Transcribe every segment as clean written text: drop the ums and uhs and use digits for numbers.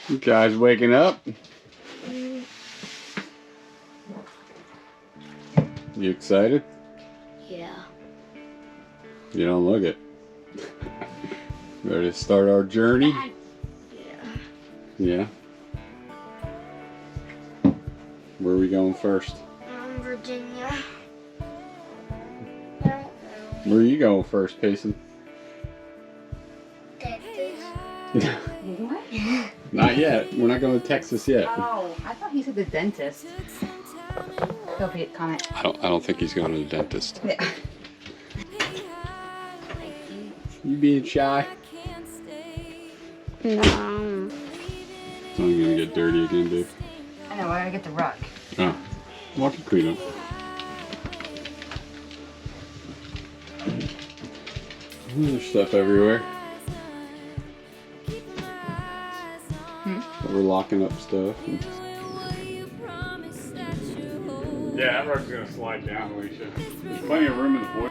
You guys waking up? You excited? Yeah. You don't look it. Ready to start our journey? Yeah. Yeah. Where are we going first? Virginia. Where are you going first, Payson? Texas. What? Not yet. We're not going to Texas yet. Oh, I thought he said the dentist. Sophie, comment. I don't think he's going to the dentist. Yeah. You being shy? No. It's only going to get dirty again, dude. I know, I gotta get the rug. Oh. Walk and clean up. There's stuff everywhere. We're locking up stuff. Yeah, that rug's gonna slide down, Alicia. There's plenty of room in the boy.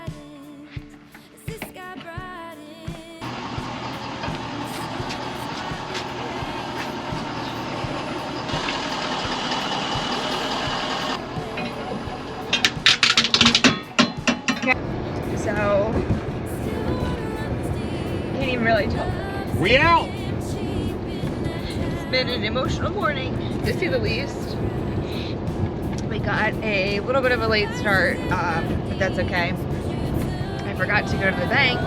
So, can't even really tell. We out! It's been an emotional morning, to say the least. We got a little bit of a late start, but that's okay. I forgot to go to the bank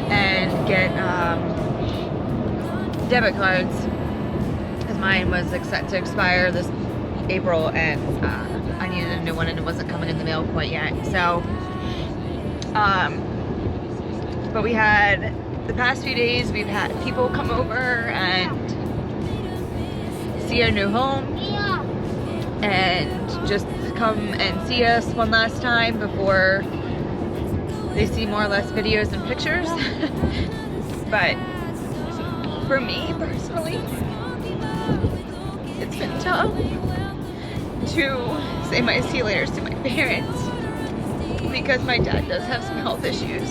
and get debit cards, because mine was set to expire this April, and I needed a new one, and it wasn't coming in the mail quite yet. So, but we had, the past few days, we've had people come over and see our new home and just come and see us one last time before they see more or less videos and pictures. But for me personally, it's been tough to say my see you laters to my parents, because my dad does have some health issues.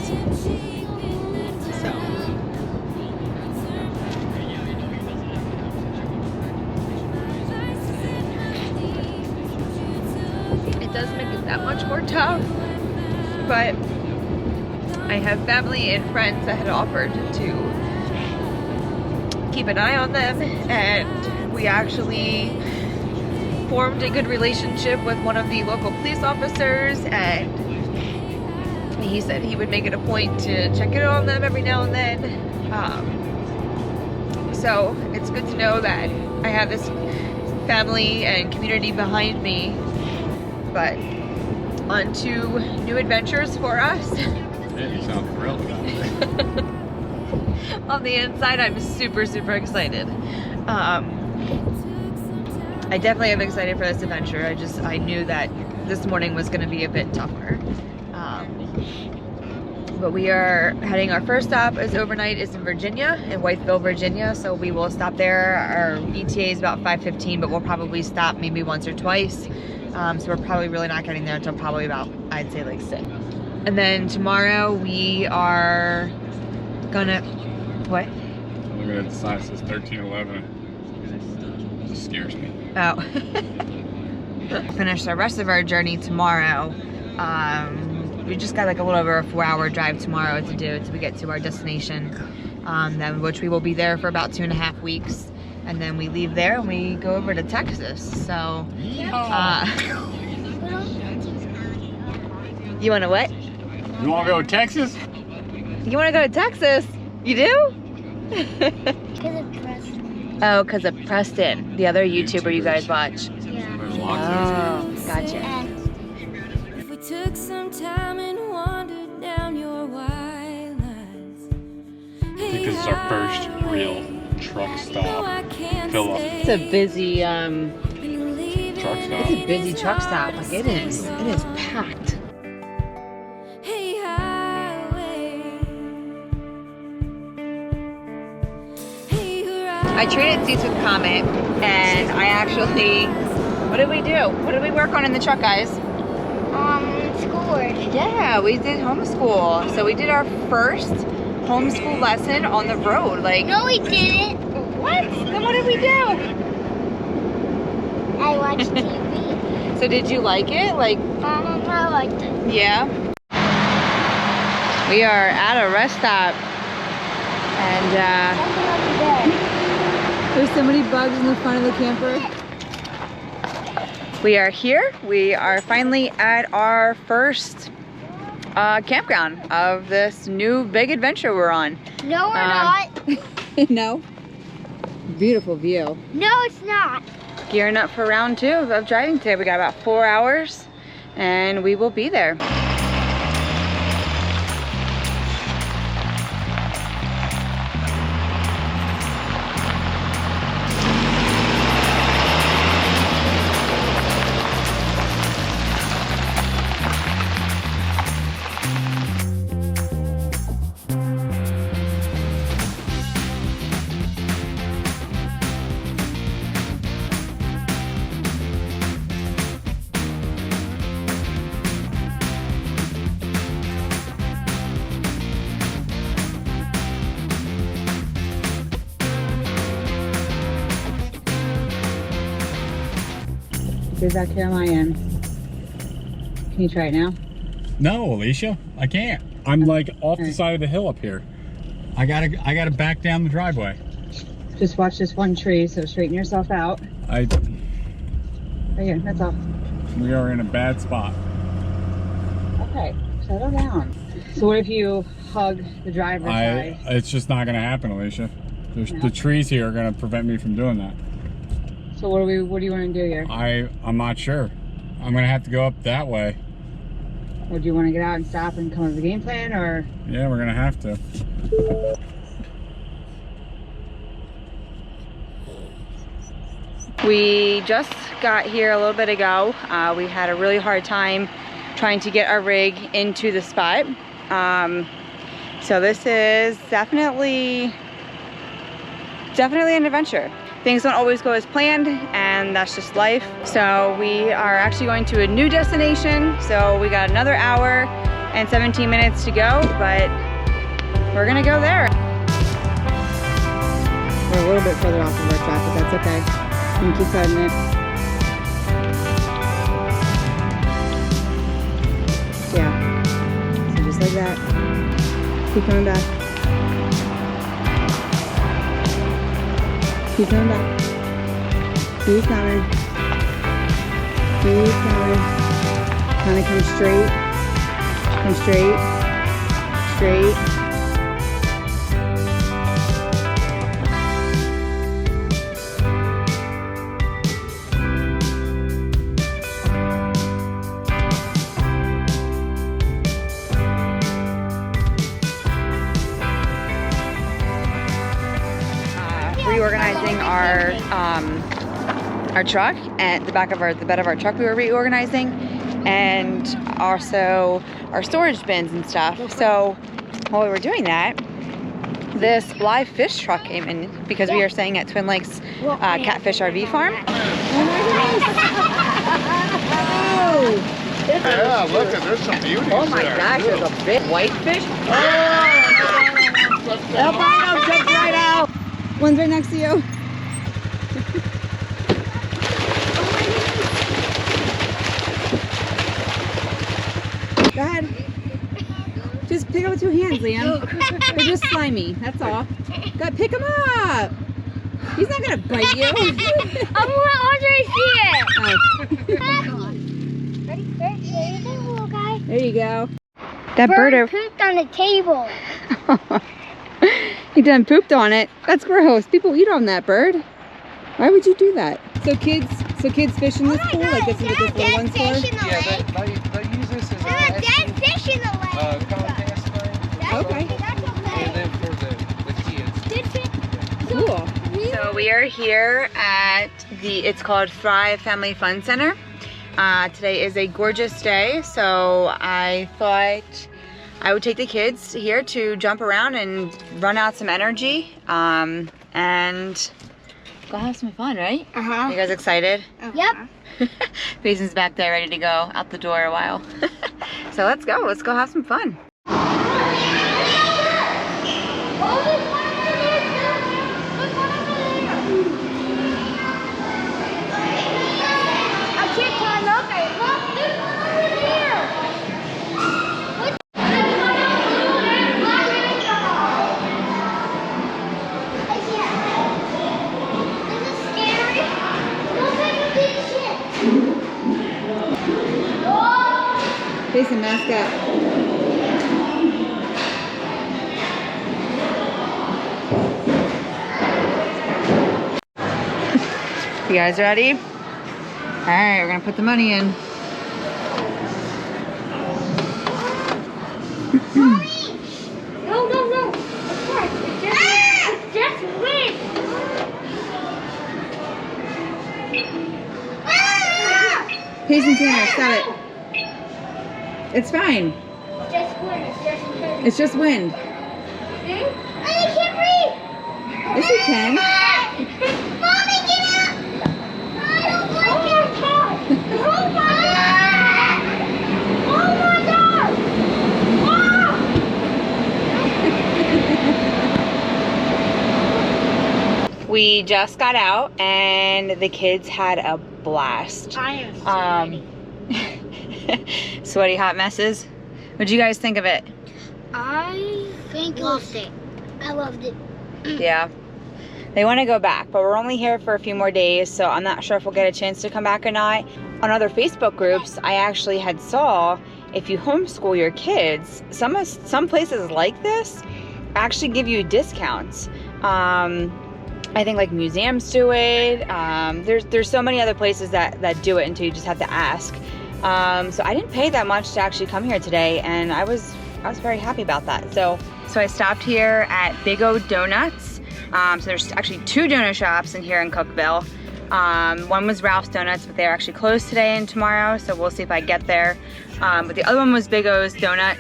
So it does make it that much more tough, but I have family and friends that had offered to keep an eye on them, and we actually formed a good relationship with one of the local police officers, and he said he would make it a point to check in on them every now and then. So it's good to know that I have this family and community behind me. But on to new adventures for us. Yeah, you sound thrilled about it. On the inside, I'm super, super excited. I definitely am excited for this adventure. I knew that this morning was going to be a bit tougher. But we are heading, our first stop is overnight is in Virginia, in Whiteville, Virginia. So we will stop there. Our ETA is about 5:15, but we'll probably stop maybe once or twice. So we're probably really not getting there until probably about, I'd say like 6. And then tomorrow we are gonna, what? Look at that sign, it says 1311. It just scares me. Oh. Finish the rest of our journey tomorrow. We just got like a little over a 4-hour drive tomorrow to do till we get to our destination, then which we will be there for about 2.5 weeks, and then we leave there and we go over to Texas. So, you want to what? You want to go to Texas? You want to go to Texas? You do? Because of Preston. Oh, because of Preston, the other YouTuber you guys watch. Yeah. There's lots Oh, gotcha. If we took some time and wandered down your wild lines. I think this is our first real truck stop. Fill up. It's a busy, Truck stop. it's a busy truck stop. Like it is packed. Hey, highway. Hey, I traded seats with Comet, and I actually, what did we do? What did we work on in the truck, guys? Schoolwork. Yeah, we did homeschool. So we did our first homeschool lesson on the road. Like, No, we didn't. What? Then what did we do? I watched TV. So did you like it? Like, I liked it. yeah. We are at a rest stop, and Something over there. there's so many bugs in the front of the camper. We are here. We are finally at our first campground of this new big adventure we're on. No, we're not. No. Beautiful view. No, it's not. Gearing up for round 2 of driving today. We got about 4 hours and we will be there. Is that here on my end? Can you try it now? No, Alicia, I can't. I'm like off the side of the hill up here. I gotta back down the driveway. Just watch this one tree, so straighten yourself out. Right here, that's all. We are in a bad spot. Okay, settle down. So what if you hug the driver's side? It's just not gonna happen, Alicia. No. The trees here are gonna prevent me from doing that. So what do you want to do here? I'm not sure. I'm gonna have to go up that way. Or do you want to get out and stop and come up with a game plan, or? Yeah, we're gonna have to. We just got here a little bit ago. We had a really hard time trying to get our rig into the spot. So this is definitely an adventure. Things don't always go as planned, and that's just life. So we are actually going to a new destination. So we got another hour and 17 minutes to go, but we're gonna go there. We're a little bit further off of our track, but that's okay. You can keep cutting it. Yeah, so just like that. Keep coming back. Keep coming back. Keep coming. Keep coming. Kind of come straight. Come straight. Straight. Reorganizing our truck, and the bed of our truck we were reorganizing, and also our storage bins and stuff. So while we were doing that, this live fish truck came in because we are staying at Twin Lakes Catfish RV Farm. Oh my goodness! Yeah, look, there's some beauties Oh my there. gosh, there's a big white fish. They'll bite them, jump right out. One's right next to you. Go ahead. Just pick up with 2 hands, Liam. They're just slimy, that's all. Go pick him up. He's not gonna bite you. I want Andre here. Oh, Ready? There you go, little guy. there you go. That bird pooped on the table. He done pooped on it. That's gross. People eat on that bird. Why would you do that? So kids fish in this pool? Like this is what this little one's for? Yeah, they use this as There's a dead fish in the lake. contest thing. Okay. That's okay. And then for the kids. Dead fish. Cool. So we are here at it's called Thrive Family Fun Center. Today is a gorgeous day, so I thought I would take the kids here to jump around and run out some energy, and go have some fun, right? Uh-huh. You guys excited? Yep. Mason's back there ready to go out the door a while. So let's go have some fun. Jason, mask up. You guys ready? All right, we're gonna put the money in. No, no, no. Of course. It's just wind. Patience, Tanner, stop it. It's fine. It's just wind. It's just wind. It's just wind. I can't breathe. Yes, you can. Mommy, get out. I don't like it. Oh my God. Oh my God. We just got out and the kids had a blast. I am Sweaty hot messes. What'd you guys think of it? I think loved it. I loved it. Yeah. They want to go back, but we're only here for a few more days, so I'm not sure if we'll get a chance to come back or not. On other Facebook groups, I actually had saw if you homeschool your kids, some places like this actually give you discounts. I think like museums do it. There's so many other places that do it until you just have to ask. So I didn't pay that much to actually come here today, and I was very happy about that. So I stopped here at Big O Donuts. So there's actually 2 donut shops in here in Cookeville. One was Ralph's Donuts, but they're actually closed today and tomorrow, so we'll see if I get there. But the other one was Big O Donut.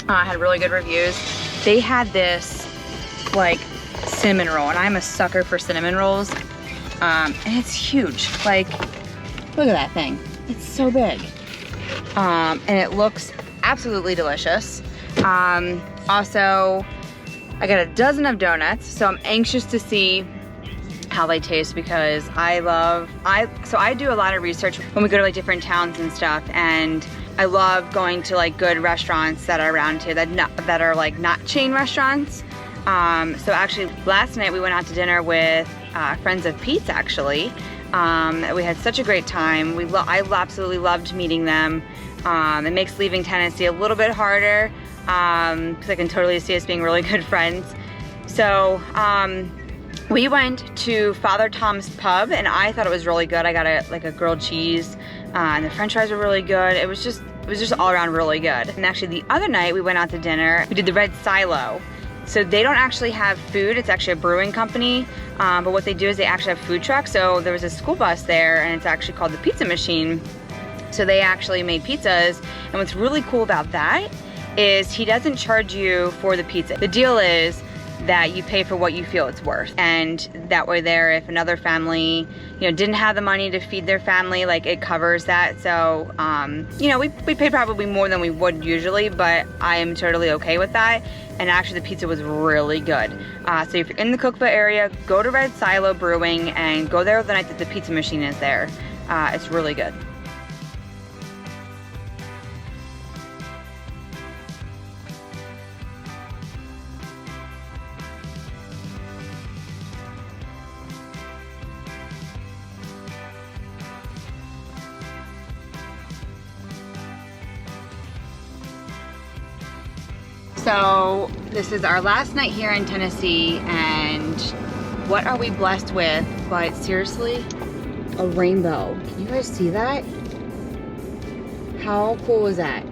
Had really good reviews. They had this like cinnamon roll, and I'm a sucker for cinnamon rolls. And it's huge. Like, look at that thing. It's so big. And it looks absolutely delicious. Also, I got a dozen of donuts, so I'm anxious to see how they taste because I do a lot of research when we go to like different towns and stuff, and I love going to like good restaurants that are around here that are like not chain restaurants. So actually last night we went out to dinner with friends of Pete's actually. We had such a great time. I absolutely loved meeting them. It makes leaving Tennessee a little bit harder because I can totally see us being really good friends. So we went to Father Tom's Pub, and I thought it was really good. I got a grilled cheese, and the French fries were really good. It was just all around really good. And actually the other night we went out to dinner. We did the Red Silo. So they don't actually have food. It's actually a brewing company. But what they do is they actually have food trucks. So there was a school bus there, and it's actually called the Pizza Machine. So they actually made pizzas. And what's really cool about that is he doesn't charge you for the pizza. The deal is that you pay for what you feel it's worth. And that way there, if another family, didn't have the money to feed their family, like it covers that. So, we paid probably more than we would usually, but I am totally okay with that. And actually the pizza was really good. So if you're in the Cookeville area, go to Red Silo Brewing and go there the night that the Pizza Machine is there. It's really good. So this is our last night here in Tennessee, and what are we blessed with? But seriously, a rainbow. Can you guys see that? How cool is that?